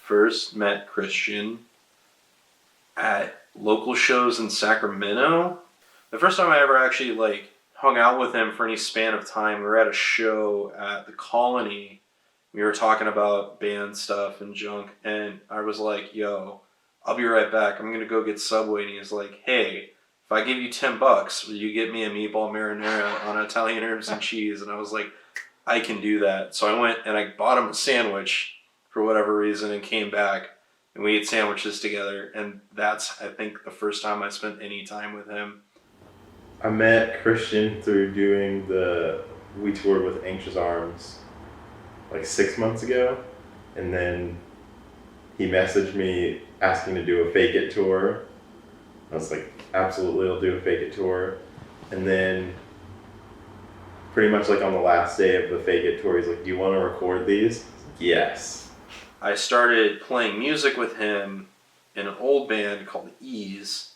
first met Christian at local shows in Sacramento. The first time I ever actually hung out with him for any span of time, we were at a show at the Colony. We were talking about band stuff and junk, and I was like, yo, I'll be right back. I'm going to go get Subway. And he was like, hey, if I give you $10, will you get me a meatball marinara on Italian herbs and cheese? And I was like, I can do that. So I went and I bought him a sandwich for whatever reason and came back. And we ate sandwiches together. And that's, I think, the first time I spent any time with him. I met Christian through we toured with Anxious Arms like 6 months ago. And then he messaged me asking to do a Fake It tour. I was like, absolutely, I'll do a Fake It tour. And then pretty much like on the last day of the Fake It tour, he's like, do you want to record these? Yes. I started playing music with him in an old band called Ease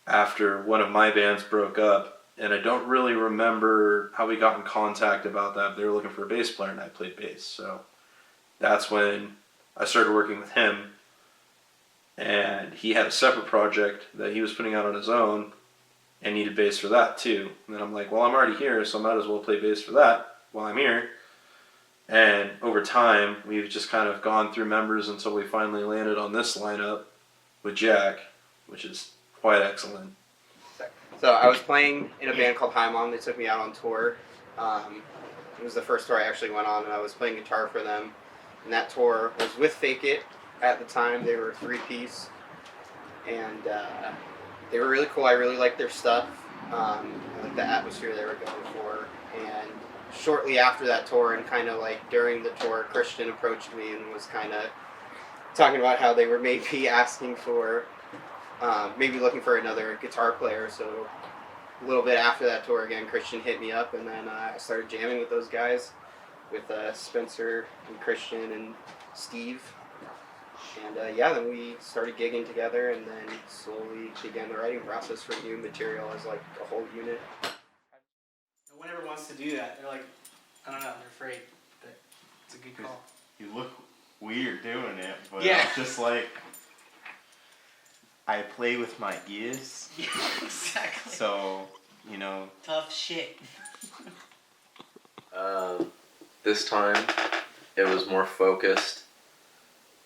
after one of my bands broke up. And I don't really remember how we got in contact about that. They were looking for a bass player and I played bass. So that's when I started working with him. And he had a separate project that he was putting out on his own and needed bass for that too. And then I'm like, well, I'm already here, so I might as well play bass for that while I'm here. And over time, we've just kind of gone through members until we finally landed on this lineup with Jack, which is quite excellent. So I was playing in a band called Hi Mom. They took me out on tour. It was the first tour I actually went on, and I was playing guitar for them. And that tour was with Fake It. At the time, they were a 3-piece, and they were really cool. I really liked their stuff. I liked the atmosphere they were going for. And shortly after that tour, and kind of like during the tour, Christian approached me and was kind of talking about how they were maybe asking for, maybe looking for another guitar player. So a little bit after that tour, again, Christian hit me up, and then I started jamming with those guys, with Spencer and Christian and Steve. And then we started gigging together, and then slowly began the writing process for new material as like a whole unit. No one ever wants to do that. They're like, I don't know, they're afraid. But it's a good call. You look weird doing it, but yeah. It's just like, I play with my ears. Yeah, exactly. So, Tough shit. This time, it was more focused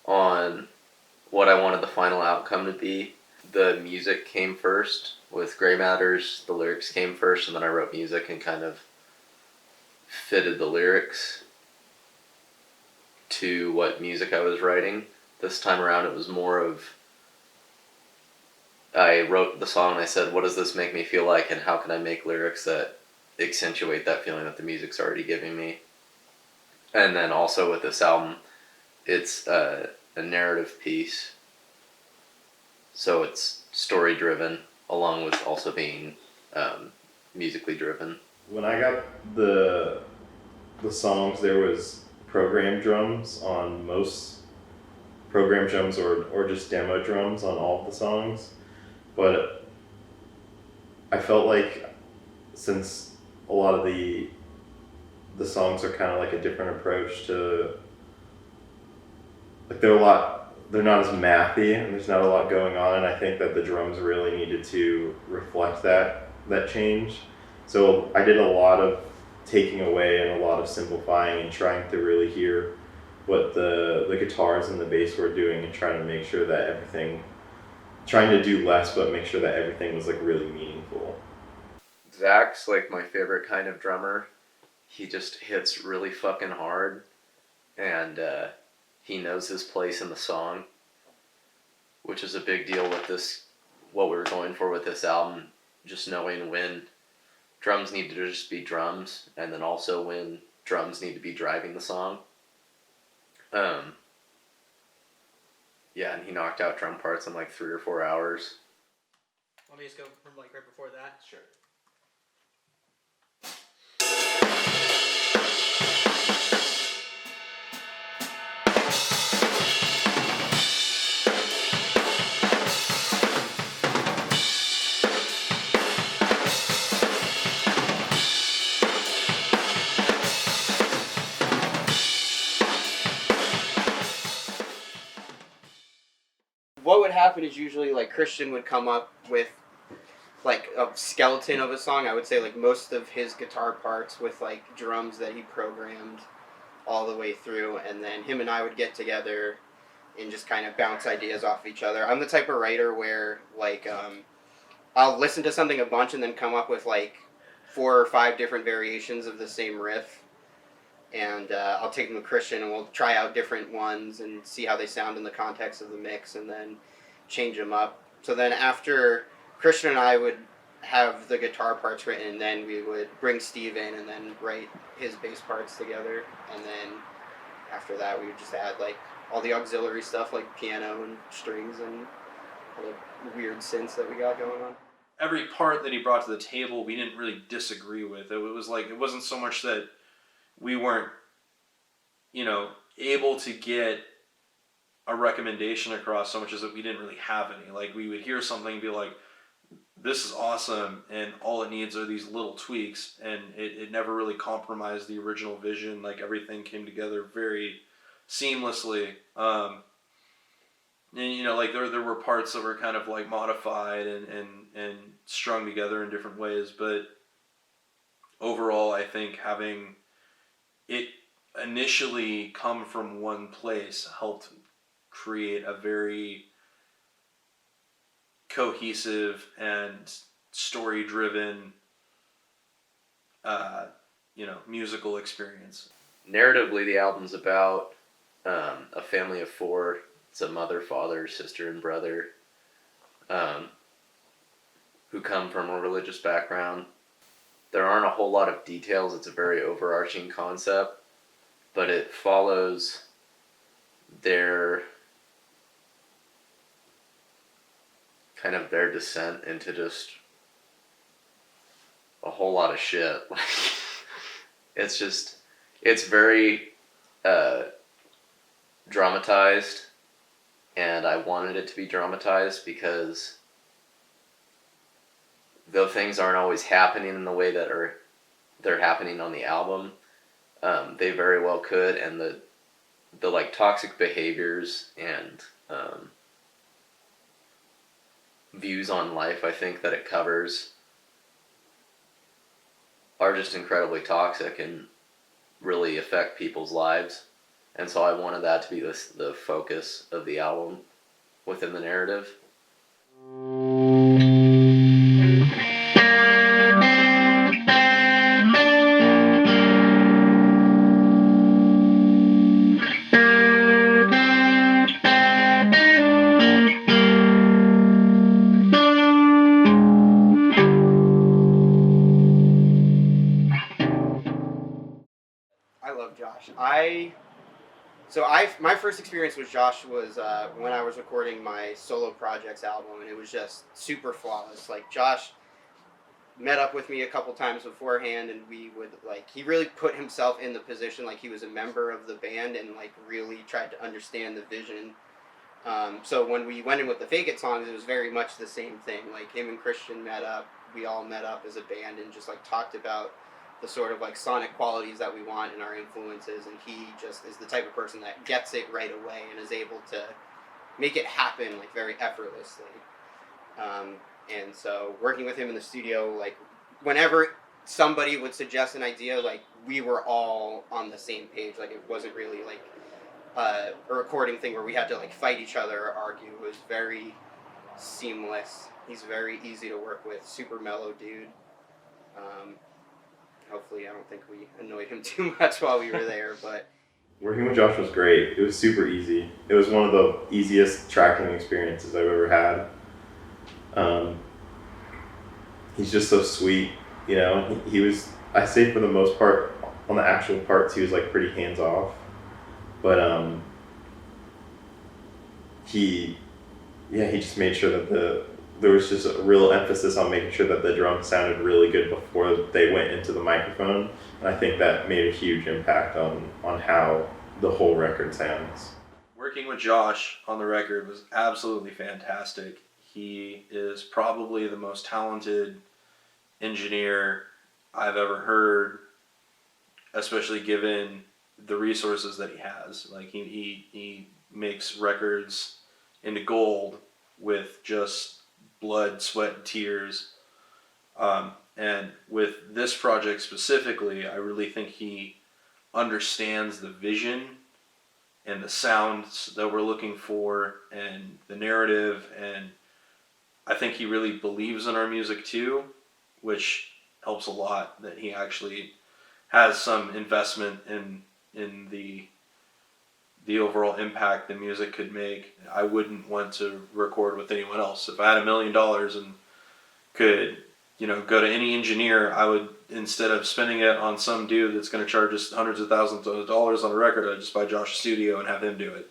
on what I wanted the final outcome to be. The music came first with Gray Matters, the lyrics came first, and then I wrote music and kind of fitted the lyrics to what music I was writing. This time around it was more of, I wrote the song and I said, what does this make me feel like, and how can I make lyrics that accentuate that feeling that the music's already giving me. And then also with this album, it's a narrative piece, so it's story driven along with also being musically driven. When I got the songs, there was program drums on most program drums or just demo drums on all of the songs, but I felt like since a lot of the songs are kind of like a different approach to, like they're not as mathy and there's not a lot going on, and I think that the drums really needed to reflect that change. So I did a lot of taking away and a lot of simplifying and trying to really hear what the guitars and the bass were doing and trying to make sure that trying to do less but make sure that everything was like really meaningful. Zach's like my favorite kind of drummer. He just hits really fucking hard, and he knows his place in the song, which is a big deal with this, what we were going for with this album, just knowing when drums need to just be drums, and then also when drums need to be driving the song. Yeah, and he knocked out drum parts in like 3 or 4 hours. Want me to just go from like right before that? Sure. What would happen is usually like Christian would come up with like a skeleton of a song. I would say like most of his guitar parts with like drums that he programmed all the way through, and then him and I would get together and just kind of bounce ideas off each other. I'm the type of writer where like I'll listen to something a bunch and then come up with like 4 or 5 different variations of the same riff, and I'll take them to Christian and we'll try out different ones and see how they sound in the context of the mix, and then change them up. So then after Christian and I would have the guitar parts written, and then we would bring Steve in and then write his bass parts together, and then after that we would just add like all the auxiliary stuff like piano and strings and all the weird synths that we got going on. Every part that he brought to the table, we didn't really disagree with. It was like, it wasn't so much that we weren't, able to get a recommendation across, so much as that we didn't really have any. Like, we would hear something and be like, this is awesome, and all it needs are these little tweaks, and it never really compromised the original vision. Like, everything came together very seamlessly. And like there were parts that were kind of like modified and strung together in different ways, but overall I think having it initially come from one place helped create a very cohesive and story driven musical experience. Narratively, the album's about a family of 4. It's a mother, father, sister, and brother who come from a religious background. There aren't a whole lot of details. It's a very overarching concept, but it follows their descent into just a whole lot of shit. It's very dramatized. And I wanted it to be dramatized because though things aren't always happening in the way that they're happening on the album, they very well could. And the like toxic behaviors and views on life, I think, that it covers are just incredibly toxic and really affect people's lives. And so I wanted that to be the focus of the album within the narrative. I love Josh. My first experience with Josh was when I was recording my solo projects album, and it was just super flawless. Like, Josh met up with me a couple times beforehand, and we would he really put himself in the position like he was a member of the band, and like really tried to understand the vision. So when we went in with the Fake It songs, it was very much the same thing. Like, him and Christian met up, we all met up as a band and just like talked about the sort of like sonic qualities that we want in our influences, and he just is the type of person that gets it right away and is able to make it happen like very effortlessly. And so working with him in the studio, like whenever somebody would suggest an idea, like we were all on the same page. Like, it wasn't really like a recording thing where we had to like fight each other or argue. It was very seamless. He's very easy to work with, super mellow dude. Hopefully I don't think we annoyed him too much while we were there, but Working with Josh was great. It was super easy. It was one of the easiest tracking experiences I've ever had. He's just so sweet, he was, I say for the most part, on the actual parts, he was like pretty hands off, but he just made sure that there was just a real emphasis on making sure that the drums sounded really good before they went into the microphone. And I think that made a huge impact on how the whole record sounds. Working with Josh on the record was absolutely fantastic. He is probably the most talented engineer I've ever heard, especially given the resources that he has. Like, he makes records into gold with just blood, sweat, and tears. And with this project specifically, I really think he understands the vision and the sounds that we're looking for and the narrative, and I think he really believes in our music too, which helps a lot that he actually has some investment in the overall impact the music could make. I wouldn't want to record with anyone else. If I had $1 million and could, go to any engineer, I would, instead of spending it on some dude that's going to charge us hundreds of thousands of dollars on a record, I'd just buy Josh's studio and have him do it.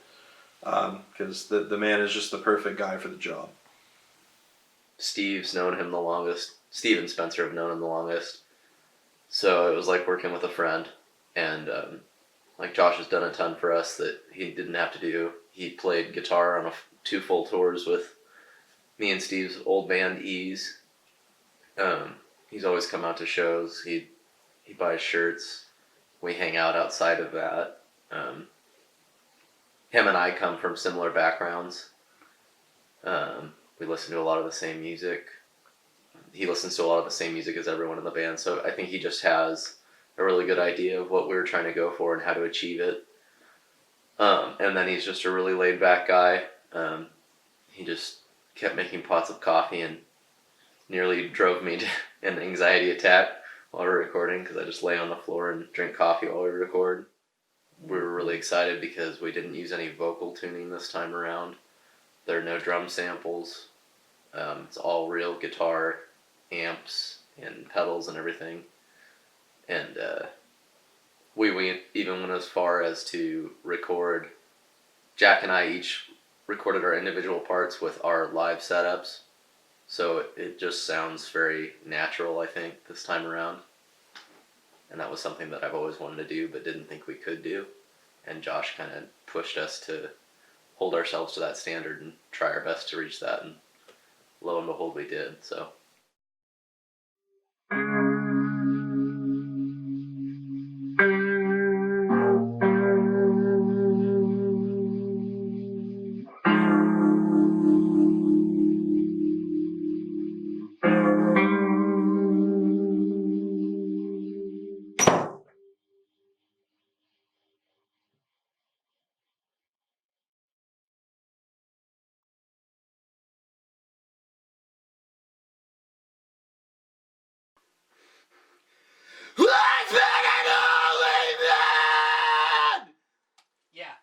Because the man is just the perfect guy for the job. Steve's known him the longest. Steve and Spencer have known him the longest. So it was like working with a friend. And like Josh has done a ton for us that he didn't have to do. He played guitar on 2 full tours with me and Steve's old band Ease. He's always come out to shows. He buys shirts. We hang out outside of that. Him and I come from similar backgrounds. We listen to a lot of the same music. He listens to a lot of the same music as everyone in the band, so I think he just has a really good idea of what we were trying to go for and how to achieve it. And then he's just a really laid back guy. He just kept making pots of coffee and nearly drove me to an anxiety attack while we were recording, because I just lay on the floor and drink coffee while we record. We were really excited because we didn't use any vocal tuning this time around. There are no drum samples. It's all real guitar, amps, and pedals and everything. And we even went as far as to record. Jack and I each recorded our individual parts with our live setups. So it just sounds very natural, I think, this time around. And that was something that I've always wanted to do but didn't think we could do. And Josh kind of pushed us to hold ourselves to that standard and try our best to reach that. And lo and behold, we did. So.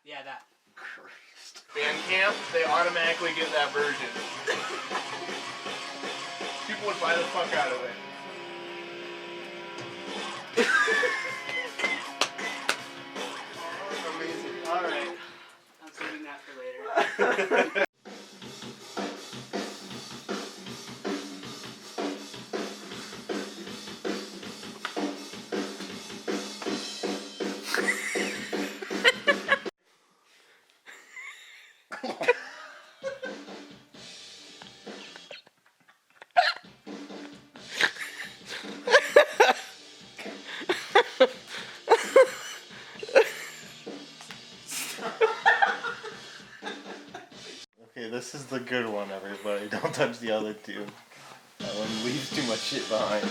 Yeah, that. Christ. Bandcamp, they automatically get that version. People would buy the fuck out of it. Amazing. Alright. I'm saving that for later. Okay, this is the good one, everybody. Don't touch the other two. That one leaves too much shit behind.